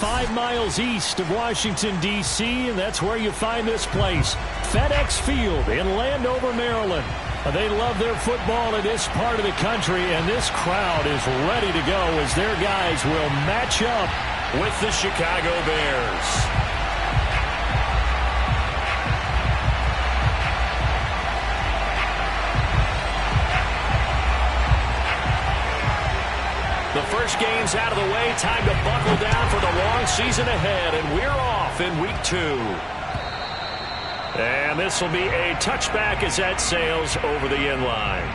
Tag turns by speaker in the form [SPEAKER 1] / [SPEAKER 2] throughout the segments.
[SPEAKER 1] 5 miles east of Washington, D.C., and that's where you find this place, FedEx Field in Landover, Maryland. They love their football in this part of the country, and this crowd is ready to go as their guys will match up with the Chicago Bears. The first game's out of the way. Time to buckle down for the long season ahead, and we're off in week 2. And this will be a touchback as that sails over the end line.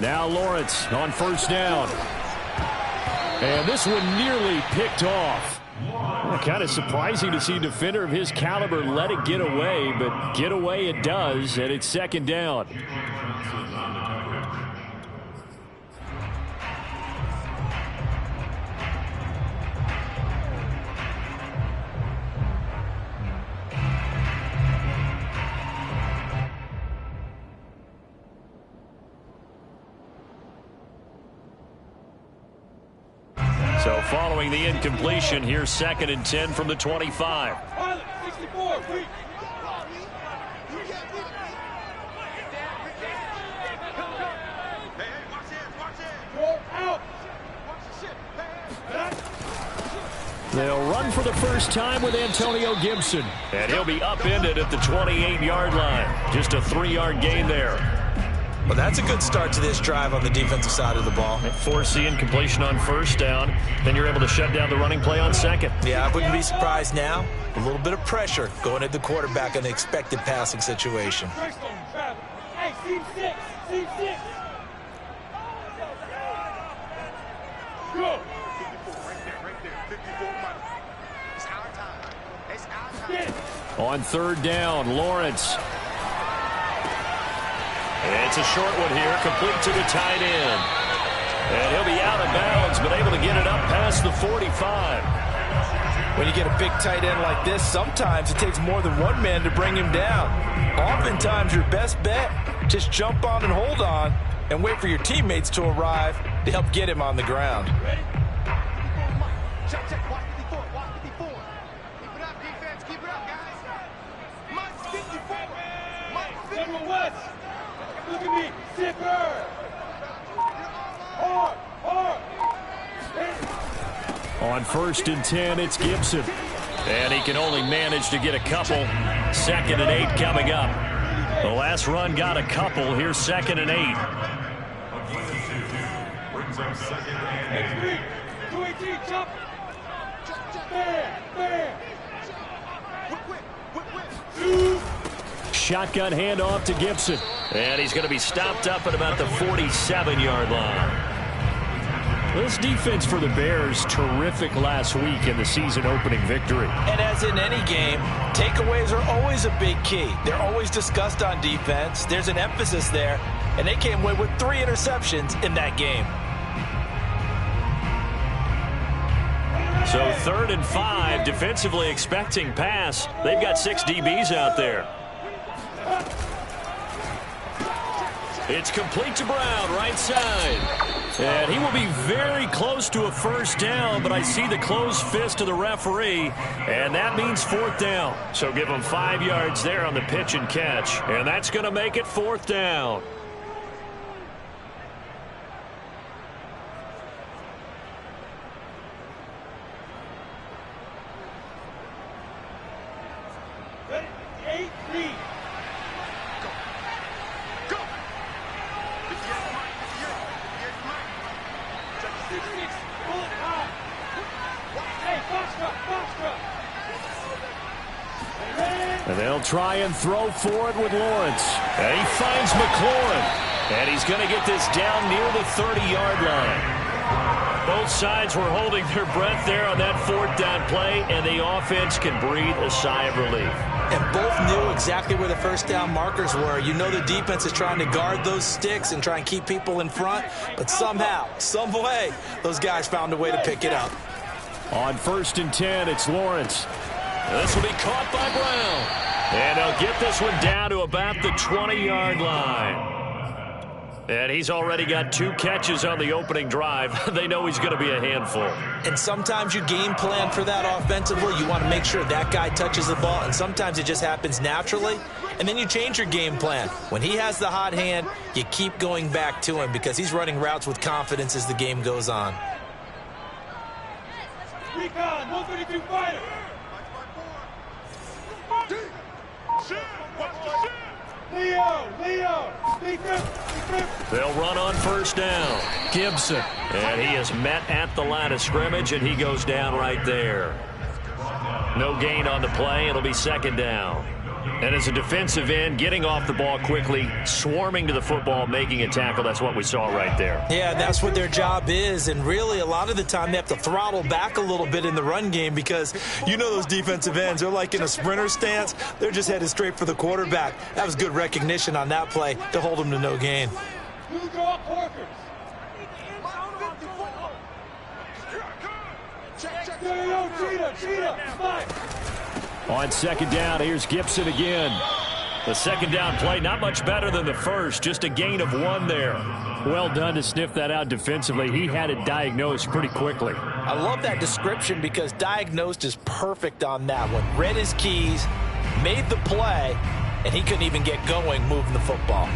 [SPEAKER 1] Now Lawrence on first down. And this one nearly picked off. Kind of surprising to see a defender of his caliber let it get away, but get away it does, and it's second down. So following the incompletion, here's 2nd and 10 from the 25. They'll run for the first time with Antonio Gibson. And he'll be upended at the 28-yard line. Just a 3-yard gain there.
[SPEAKER 2] Well, that's a good start to this drive on the defensive side of the ball.
[SPEAKER 1] Force the incompletion on first down. Then you're able to shut down the running play on second.
[SPEAKER 2] Yeah, I wouldn't be surprised now. A little bit of pressure going at the quarterback in the expected passing situation.
[SPEAKER 1] On third down, Lawrence. It's a short one here, complete to the tight end. And he'll be out of bounds, but able to get it up past the 45.
[SPEAKER 2] When you get a big tight end like this, sometimes it takes more than one man to bring him down. Oftentimes, your best bet, just jump on and hold on and wait for your teammates to arrive to help get him on the ground.
[SPEAKER 3] Check, check, watch 54, watch 54. Keep it up, defense, keep it up, guys. Mike 54, Mike 54. Look at me, zipper. Hard, hard.
[SPEAKER 1] On 1st and 10, it's Gibson. And he can only manage to get a couple. 2nd and 8 coming up. The last run got a couple. Here's 2nd and 8.
[SPEAKER 3] Brings up 2nd and 8. 218, jump. Bam, bam.
[SPEAKER 1] Shotgun handoff to Gibson. And he's going to be stopped up at about the 47-yard line. This defense for the Bears, terrific last week in the season-opening victory.
[SPEAKER 2] And as in any game, takeaways are always a big key. They're always discussed on defense. There's an emphasis there, and they came away with 3 interceptions in that game.
[SPEAKER 1] So 3rd and 5, defensively expecting pass. They've got 6 DBs out there. It's complete to Brown, right side. And he will be very close to a first down, but I see the closed fist of the referee, and that means 4th down. So give him 5 yards there on the pitch and catch, and that's going to make it 4th down.
[SPEAKER 3] Go.
[SPEAKER 1] And they'll try and throw for it with Lawrence. And he finds McLaurin. And he's going to get this down near the 30-yard line. Both sides were holding their breath there on that fourth down play, and the offense can breathe a sigh of relief.
[SPEAKER 2] And both knew exactly where the first down markers were. You know the defense is trying to guard those sticks and try and keep people in front, but somehow, some way, those guys found a way to pick it up.
[SPEAKER 1] On 1st and 10, it's Lawrence. This will be caught by Brown. And they'll get this one down to about the 20-yard line. And he's already got 2 catches on the opening drive. They know he's going to be a handful.
[SPEAKER 2] And sometimes you game plan for that offensively. You want to make sure that guy touches the ball, and sometimes it just happens naturally. And then you change your game plan. When he has the hot hand, you keep going back to him because he's running routes with confidence as the game goes on.
[SPEAKER 3] Recon, 132 fighter. Leo,
[SPEAKER 1] they'll run on 1st down. Gibson. And he is met at the line of scrimmage, and he goes down right there. No gain on the play. It'll be 2nd down. And as a defensive end, getting off the ball quickly, swarming to the football, making a tackle, that's what we saw right there.
[SPEAKER 2] Yeah, that's what their job is. And really, a lot of the time, they have to throttle back a little bit in the run game because you know those defensive ends, they're like in a sprinter stance. They're just headed straight for the quarterback. That was good recognition on that play to hold them to no gain.
[SPEAKER 1] On 2nd down, here's Gibson again. The 2nd down play, not much better than the first, just a gain of 1 there. Well done to sniff that out defensively. He had it diagnosed pretty quickly.
[SPEAKER 2] I love that description because diagnosed is perfect on that one. Read his keys, made the play, and he couldn't even get going moving the football.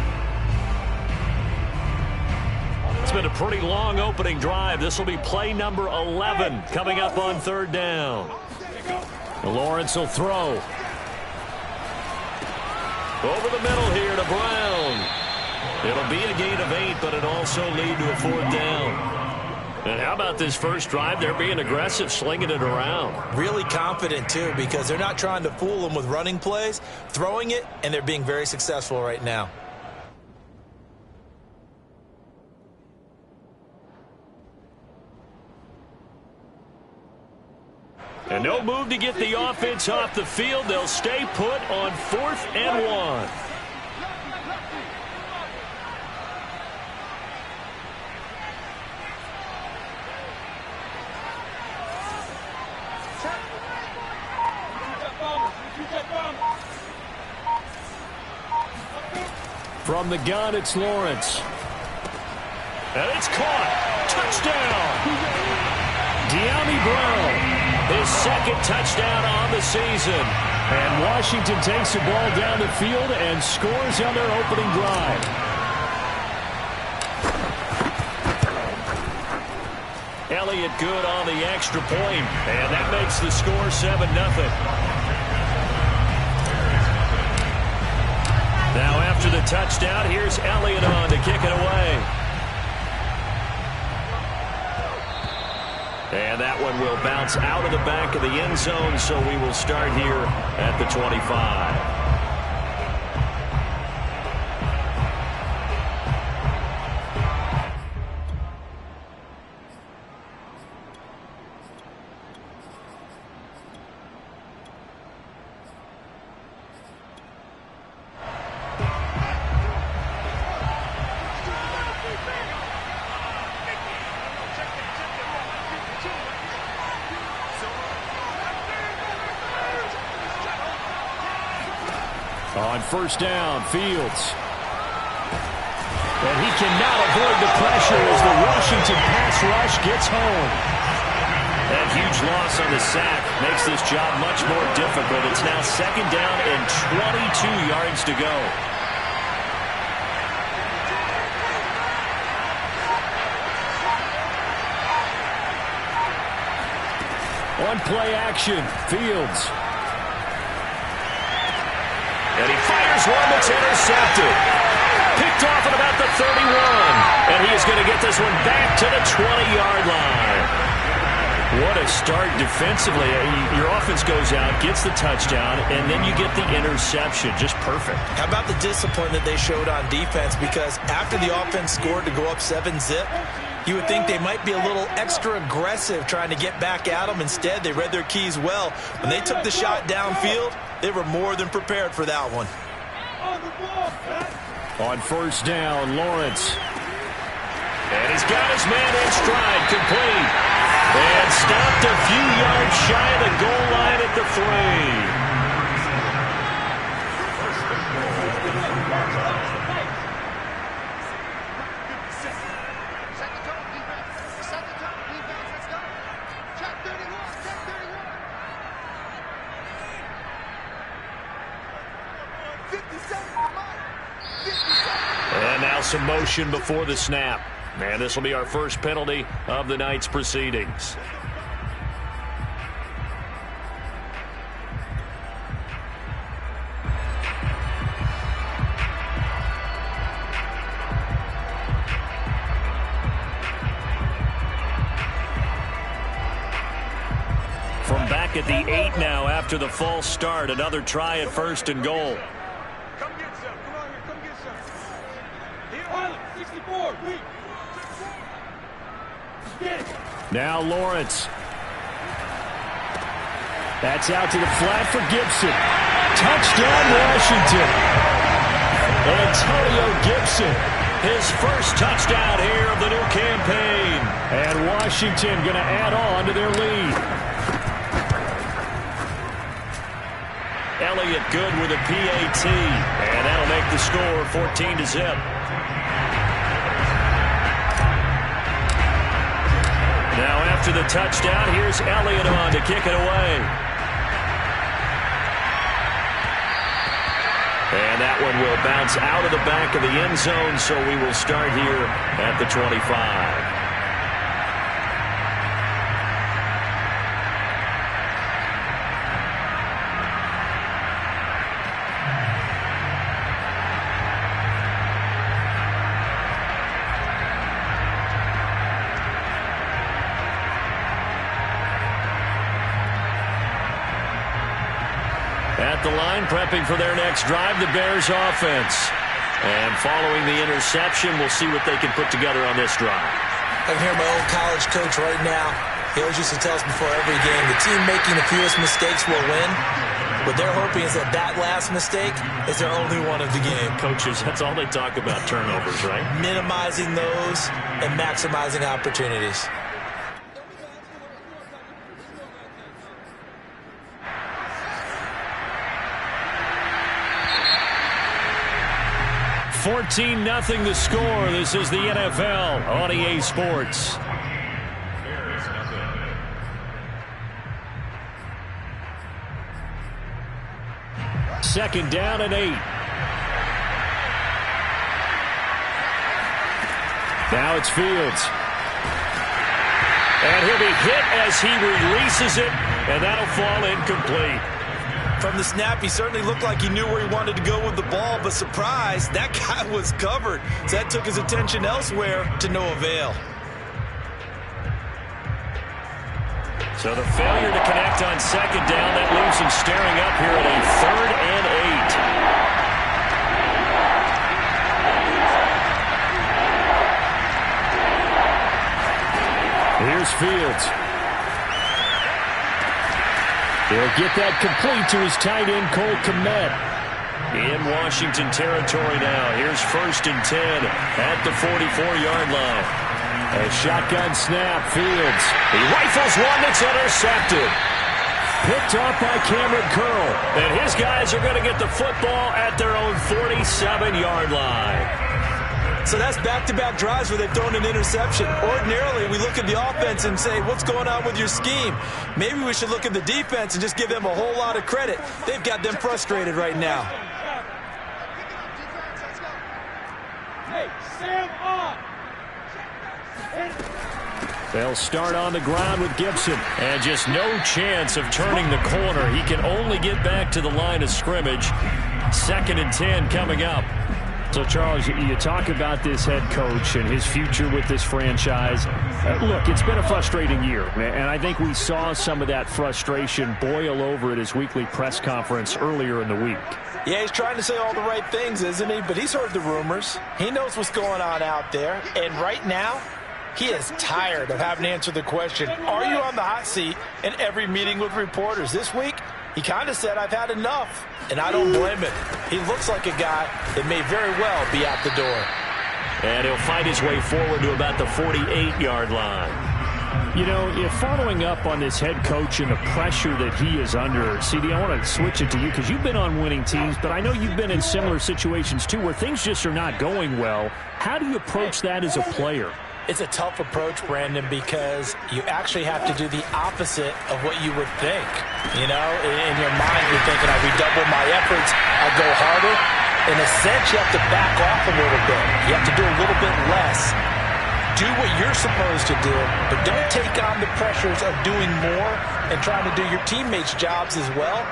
[SPEAKER 1] It's been a pretty long opening drive. This will be play number 11 coming up on 3rd down. Lawrence will throw. Over the middle here to Brown. It'll be a gain of 8, but it also lead to a 4th down. And how about this first drive? They're being aggressive, slinging it around.
[SPEAKER 2] Really confident, too, because they're not trying to fool them with running plays, throwing it, and they're being very successful right now.
[SPEAKER 1] And no move to get the offense off the field. They'll stay put on 4th and 1. From the gun, it's Lawrence. And it's caught. Touchdown. De'Ami Brown. His 2nd touchdown on the season. And Washington takes the ball down the field and scores on their opening drive. Elliott good on the extra point, and that makes the score 7-0. Now after the touchdown, here's Elliott on to kick it away. And that one will bounce out of the back of the end zone, so we will start here at the 25. On 1st down, Fields. And he cannot avoid the pressure as the Washington pass rush gets home. That huge loss on the sack makes this job much more difficult. It's now 2nd down and 22 yards to go. On play action, Fields. And he fires one that's intercepted. Picked off at about the 31. And he is going to get this one back to the 20-yard line. What a start defensively. Your offense goes out, gets the touchdown, and then you get the interception. Just perfect.
[SPEAKER 2] How about the discipline that they showed on defense? Because after the offense scored to go up 7-zip, you would think they might be a little extra aggressive trying to get back at them. Instead, they read their keys well. When they took the shot downfield, they were more than prepared for that one.
[SPEAKER 1] On first down, Lawrence. And he's got his man in stride, complete. And stopped a few yards shy of the goal line at the 3. And now some motion before the snap. And this will be our first penalty of the night's proceedings. From back at the 8 now after the false start, another try at first and goal.
[SPEAKER 3] Come get some. Come on here. Come get some. Here, Harlan, 64. Weak.
[SPEAKER 1] Now Lawrence. That's out to the flat for Gibson. Touchdown, Washington. Antonio Gibson, his first touchdown here of the new campaign. And Washington going to add on to their lead. Elliott good with a PAT. And that'll make the score 14-zip. Now after the touchdown, here's Elliott on to kick it away. And that one will bounce out of the back of the end zone, so we will start here at the 25. At the line, prepping for their next drive, the Bears offense. And following the interception, we'll see what they can put together on this drive.
[SPEAKER 2] I can hear my old college coach right now. He always used to tell us before every game, the team making the fewest mistakes will win. What they're hoping is that that last mistake is their only one of the game.
[SPEAKER 1] Coaches, that's all they talk about, turnovers, right?
[SPEAKER 2] Minimizing those and maximizing opportunities.
[SPEAKER 1] 14-0 the score. This is the NFL on EA Sports. Second down and 8. Now it's Fields. And he'll be hit as he releases it, and that'll fall incomplete.
[SPEAKER 2] From the snap, he certainly looked like he knew where he wanted to go with the ball, but surprise, that guy was covered. So that took his attention elsewhere to no avail.
[SPEAKER 1] So the failure to connect on second down, that leaves him staring up here at a 3rd and 8. Here's Fields. He'll get that complete to his tight end, Cole Kmet. In Washington territory now. Here's 1st and 10 at the 44-yard line. A shotgun snap, Fields. He rifles one that's intercepted. Picked off by Cameron Curl. And his guys are going to get the football at their own 47-yard line.
[SPEAKER 2] So that's back-to-back drives where they've thrown an interception. Ordinarily, we look at the offense and say, what's going on with your scheme? Maybe we should look at the defense and just give them a whole lot of credit. They've got them frustrated right now.
[SPEAKER 3] Hey, Sam on.
[SPEAKER 1] They'll start on the ground with Gibson. And just no chance of turning the corner. He can only get back to the line of scrimmage. 2nd and 10 coming up. So, Charles, you talk about this head coach and his future with this franchise. Look, it's been a frustrating year, and I think we saw some of that frustration boil over at his weekly press conference earlier in the week.
[SPEAKER 2] Yeah, he's trying to say all the right things, isn't he? But he's heard the rumors. He knows what's going on out there. And right now, he is tired of having to answer the question, are you on the hot seat in every meeting with reporters? This week, he kind of said, I've had enough. And I don't blame him. He looks like a guy that may very well be out the door.
[SPEAKER 1] And he'll fight his way forward to about the 48-yard line. You know, if following up on this head coach and the pressure that he is under, CD, I want to switch it to you because you've been on winning teams, but I know you've been in similar situations too where things just are not going well. How do you approach that as a player?
[SPEAKER 2] It's a tough approach, Brandon, because you actually have to do the opposite of what you would think. You know, in your mind, you're thinking, I'll redouble my efforts, I'll go harder. In a sense, you have to back off a little bit. You have to do a little bit less. Do what you're supposed to do, but don't take on the pressures of doing more and trying to do your teammates' jobs as well.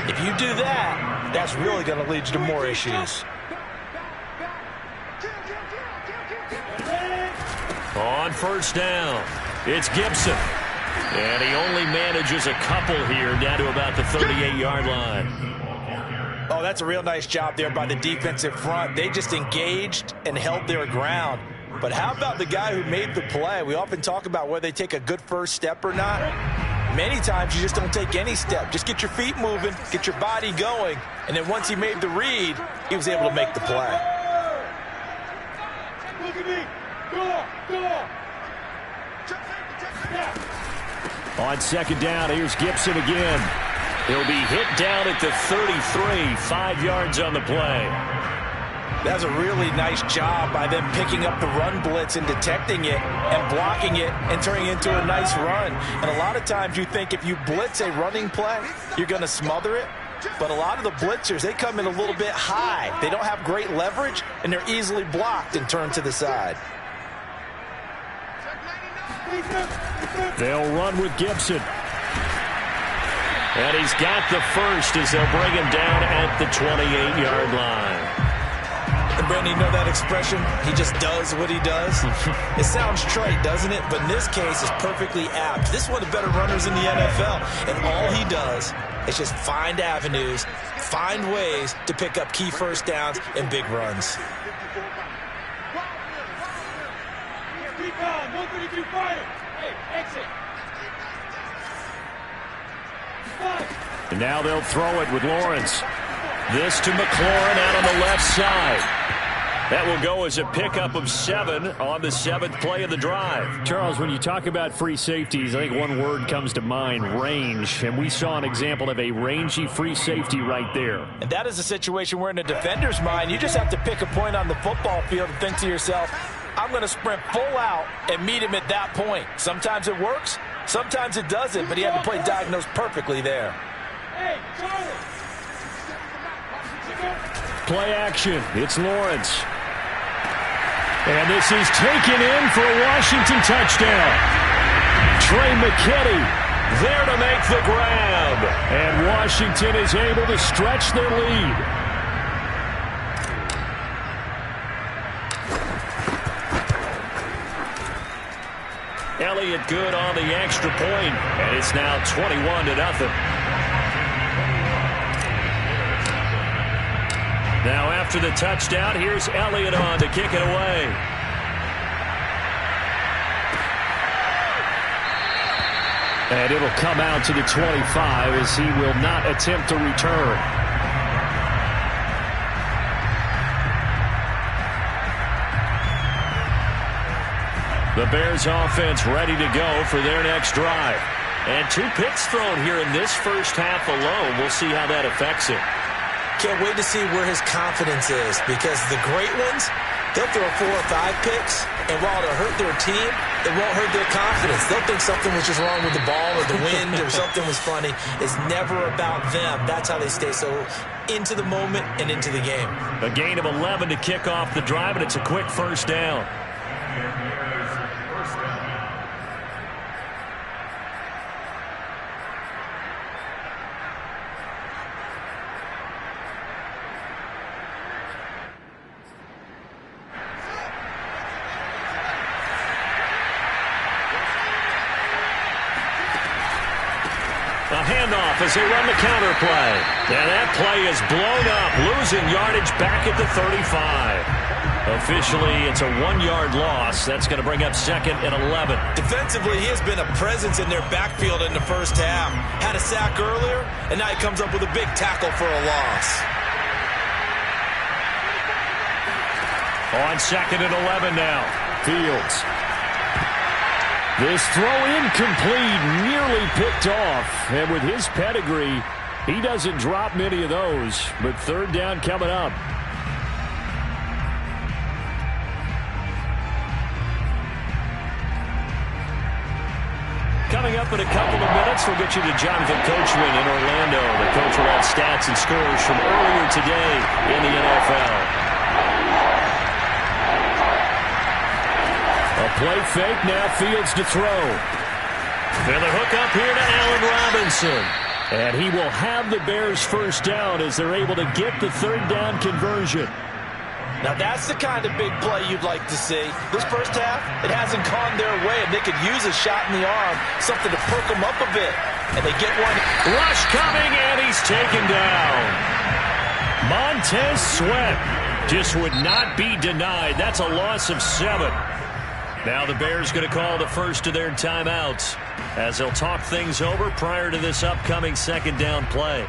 [SPEAKER 2] If you do that, that's really going to lead you to more issues.
[SPEAKER 1] On first down, it's Gibson. And he only manages a couple here down to about the 38-yard line.
[SPEAKER 2] Oh, that's a real nice job there by the defensive front. They just engaged and held their ground. But how about the guy who made the play? We often talk about whether they take a good first step or not. Many times you just don't take any step. Just get your feet moving, get your body going, and then once he made the read, he was able to make the play.
[SPEAKER 3] Look at me. Go.
[SPEAKER 1] On second down, here's Gibson again. He'll be hit down at the 33, 5 yards on the play.
[SPEAKER 2] That's a really nice job by them picking up the run blitz and detecting it and blocking it and turning it into a nice run. And a lot of times you think if you blitz a running play, you're going to smother it. But a lot of the blitzers, they come in a little bit high. They don't have great leverage, and they're easily blocked and turned to the side.
[SPEAKER 1] They'll run with Gibson. And he's got the first as they'll bring him down at the 28-yard line.
[SPEAKER 2] And Brandon, you know that expression? He just does what he does. It sounds trite, doesn't it? But in this case, it's perfectly apt. This is one of the better runners in the NFL. And all he does is just find avenues, find ways to pick up key first downs and big runs.
[SPEAKER 1] And now they'll throw it with Lawrence. This to McLaurin out on the left side. That will go as a pickup of 7 on the 7th play of the drive. Charles, when you talk about free safeties, I think one word comes to mind, range. And we saw an example of a rangy free safety right there.
[SPEAKER 2] And that is a situation where in a defender's mind, you just have to pick a point on the football field and think to yourself, I'm going to sprint full out and meet him at that point. Sometimes it works, sometimes it doesn't, but he had to play diagnosed perfectly there.
[SPEAKER 1] Play action. It's Lawrence. And this is taken in for a Washington touchdown. Trey McKinney there to make the grab. And Washington is able to stretch their lead. Elliott good on the extra point, and it's now 21-0. Now after the touchdown, here's Elliott on to kick it away. And it'll come out to the 25 as he will not attempt to return. The Bears offense ready to go for their next drive. And 2 picks thrown here in this first half alone. We'll see how that affects it.
[SPEAKER 2] Can't wait to see where his confidence is, because the great ones, they'll throw 4 or 5 picks, and while it'll hurt their team, it won't hurt their confidence. They'll think something was just wrong with the ball or the wind or something was funny. It's never about them. That's how they stay so into the moment and into the game.
[SPEAKER 1] A gain of 11 to kick off the drive, and it's a quick first down. A handoff as they run the counter play. And that play is blown up, losing yardage back at the 35. Officially, it's a 1-yard loss. That's going to bring up 2nd and 11.
[SPEAKER 2] Defensively, he has been a presence in their backfield in the first half. Had a sack earlier, and now he comes up with a big tackle for a loss.
[SPEAKER 1] On 2nd and 11 now. Fields. This throw incomplete, nearly picked off. And with his pedigree, he doesn't drop many of those. But 3rd down coming up. Coming up in a couple of minutes, we'll get you to Jonathan Coachman in Orlando. The coach will have stats and scores from earlier today in the NFL. A play fake, now Fields to throw. And the hook up here to Allen Robinson. And he will have the Bears' first down as they're able to get the 3rd down conversion.
[SPEAKER 2] Now that's the kind of big play you'd like to see. This first half, it hasn't gone their way, and they could use a shot in the arm, something to perk them up a bit. And they get one.
[SPEAKER 1] Rush coming, and he's taken down. Montez Sweat just would not be denied. That's a loss of 7. Now the Bears going to call the first of their timeouts as they'll talk things over prior to this upcoming 2nd down play.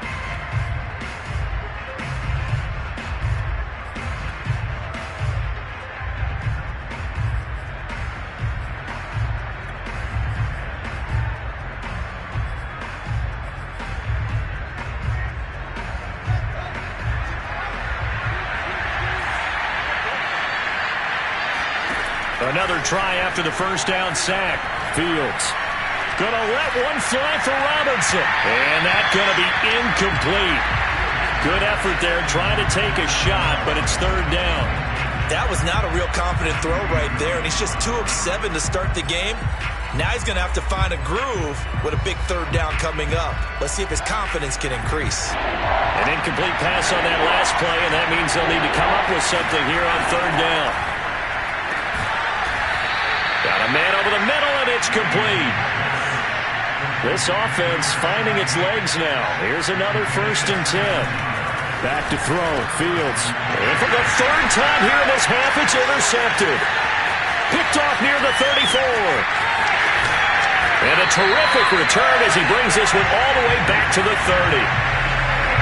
[SPEAKER 1] Another try after the first down sack. Fields gonna let one fly for Robinson. And that's gonna be incomplete. Good effort there, trying to take a shot, but it's 3rd down.
[SPEAKER 2] That was not a real confident throw right there, and he's just 2 of 7 to start the game. Now he's gonna have to find a groove with a big 3rd down coming up. Let's see if his confidence can increase.
[SPEAKER 1] An incomplete pass on that last play, and that means they'll need to come up with something here on 3rd down. Got a man over the middle, and it's complete. This offense finding its legs now. Here's another 1st and 10. Back to throw. Fields. And for the 3rd time here in this half, it's intercepted. Picked off near the 34. And a terrific return as he brings this one all the way back to the 30.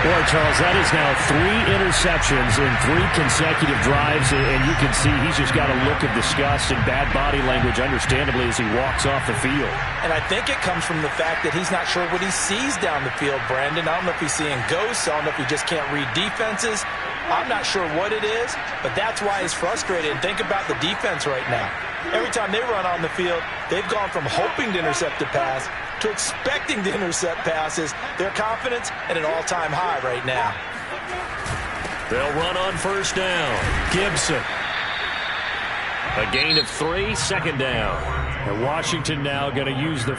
[SPEAKER 1] Boy, Charles, that is now 3 interceptions in 3 consecutive drives, and you can see he's just got a look of disgust and bad body language, understandably, as he walks off the field.
[SPEAKER 2] And I think it comes from the fact that he's not sure what he sees down the field, Brandon. I don't know if he's seeing ghosts. I don't know if he just can't read defenses. I'm not sure what it is, but that's why he's frustrated. And think about the defense right now. Every time they run on the field, they've gone from hoping to intercept a pass to expecting to intercept passes. Their confidence at an all-time high right now.
[SPEAKER 1] They'll run on 1st down. Gibson. A gain of 3, 2nd down. And Washington now going to use the